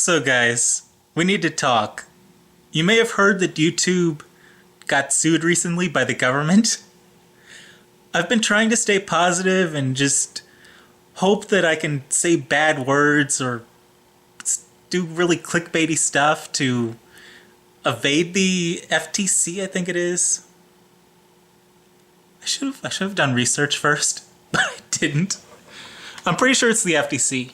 So guys, we need to talk. You may have heard that YouTube got sued recently by the government. I've been trying to stay positive and just hope that I can say bad words or do really clickbaity stuff to evade the FTC, I think it is. I should have done research first, but I didn't. I'm pretty sure it's the FTC.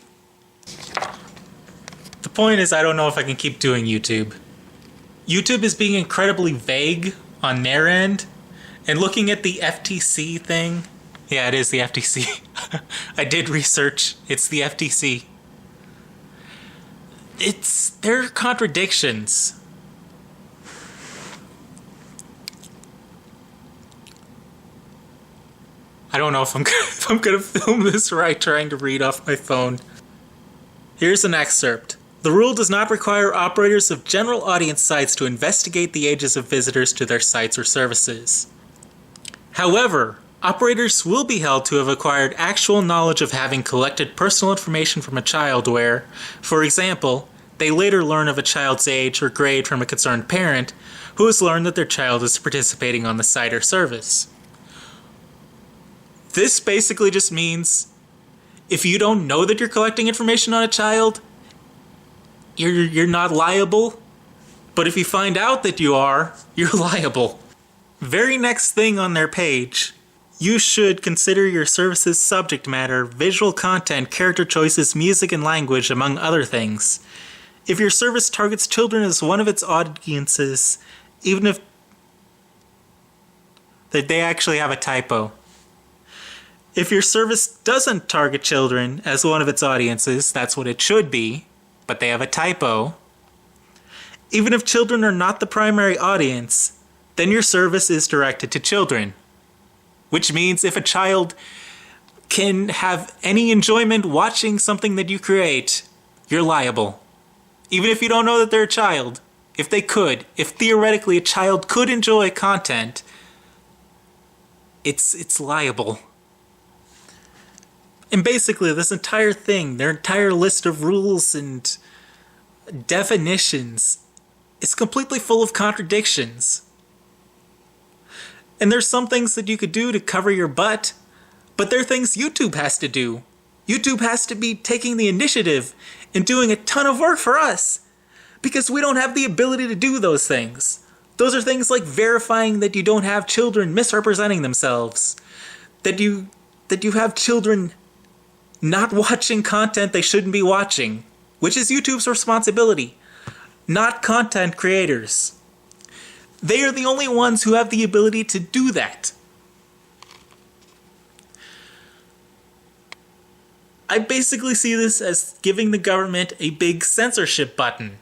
The point is, I don't know if I can keep doing YouTube. YouTube is being incredibly vague on their end, and looking at the FTC thing, yeah, it is the FTC. I did research. It's the FTC. There are contradictions. I don't know if I'm gonna film this right trying to read off my phone. Here's an excerpt. The rule does not require operators of general audience sites to investigate the ages of visitors to their sites or services. However, operators will be held to have acquired actual knowledge of having collected personal information from a child where, for example, they later learn of a child's age or grade from a concerned parent who has learned that their child is participating on the site or service. This basically just means if you don't know that you're collecting information on a child, you're not liable. But if you find out that you are, you're liable. Very next thing on their page, you should consider your service's subject matter, visual content, character choices, music, and language, among other things. If your service targets children as one of its audiences, even if they actually have a typo. If your service doesn't target children as one of its audiences, that's what it should be, but they have a typo. Even if children are not the primary audience, then your service is directed to children. Which means if a child can have any enjoyment watching something that you create, you're liable. Even if you don't know that they're a child, if theoretically a child could enjoy content, it's liable. And basically, this entire thing, their entire list of rules and definitions, is completely full of contradictions. And there's some things that you could do to cover your butt, but there are things YouTube has to do. YouTube has to be taking the initiative and doing a ton of work for us, because we don't have the ability to do those things. Those are things like verifying that you don't have children misrepresenting themselves, that you have children not watching content they shouldn't be watching, which is YouTube's responsibility, not content creators. They are the only ones who have the ability to do that. I basically see this as giving the government a big censorship button,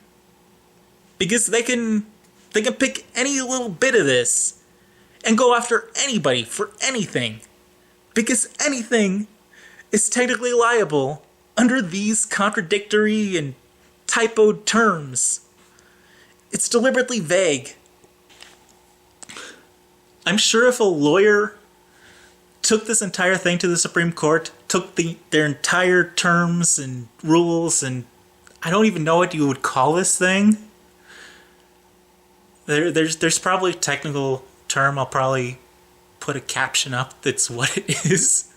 because they can pick any little bit of this and go after anybody for anything, because anything is technically liable under these contradictory and typoed terms. It's deliberately vague. I'm sure if a lawyer took this entire thing to the Supreme Court, took their entire terms and rules, and I don't even know what you would call this thing. There's probably a technical term. I'll probably put a caption up that's what it is.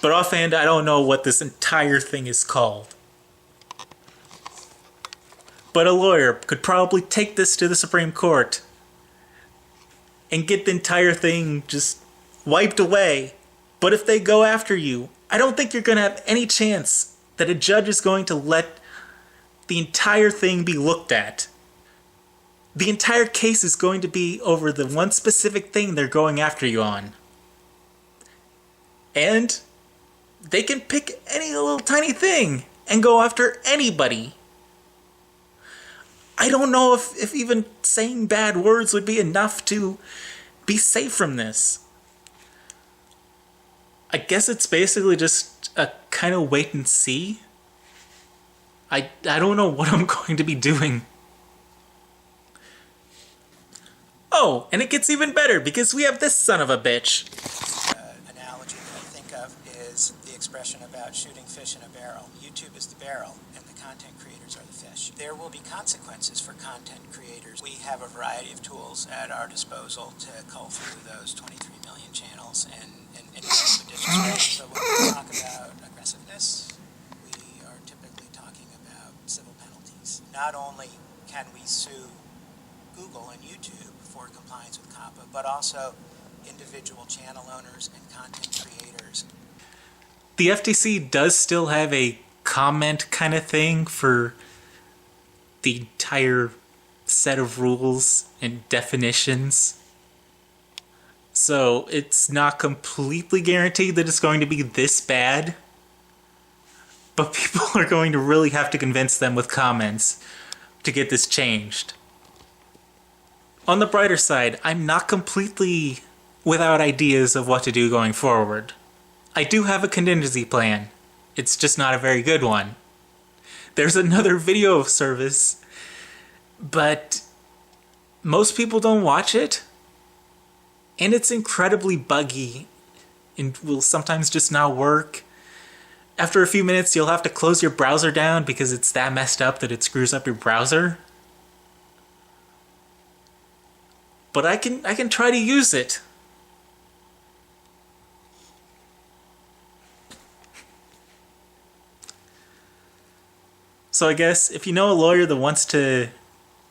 But offhand, I don't know what this entire thing is called. But a lawyer could probably take this to the Supreme Court and get the entire thing just wiped away. But if they go after you, I don't think you're going to have any chance that a judge is going to let the entire thing be looked at. The entire case is going to be over the one specific thing they're going after you on. And they can pick any little tiny thing and go after anybody. I don't know if even saying bad words would be enough to be safe from this. I guess it's basically just a kind of wait and see. I don't know what I'm going to be doing. Oh, and it gets even better because we have this son of a bitch. Analogy that I think of is the expression about shooting fish in a barrel. YouTube is the barrel, and the content creators are the fish. There will be consequences for content creators. We have a variety of tools at our disposal to cull through those 23 million channels and expeditious ways. So when we talk about aggressiveness, we are typically talking about civil penalties. Not only can we sue Google and YouTube for compliance with COPPA, but also individual channel owners and content creators. The FTC does still have a comment kind of thing for the entire set of rules and definitions. So it's not completely guaranteed that it's going to be this bad, but people are going to really have to convince them with comments to get this changed. On the brighter side, I'm not completely without ideas of what to do going forward. I do have a contingency plan. It's just not a very good one. There's another video service, but most people don't watch it, and it's incredibly buggy and will sometimes just not work. After a few minutes, you'll have to close your browser down because it's that messed up that it screws up your browser. But I can try to use it. So I guess if you know a lawyer that wants to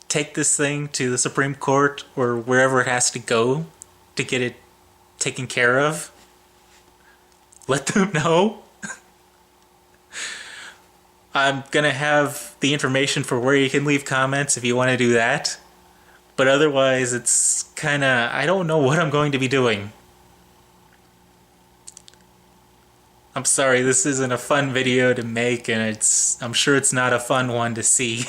take this thing to the Supreme Court or wherever it has to go to get it taken care of, let them know. I'm gonna have the information for where you can leave comments if you want to do that. But otherwise, it's kinda, I don't know what I'm going to be doing. I'm sorry, this isn't a fun video to make, and I'm sure it's not a fun one to see.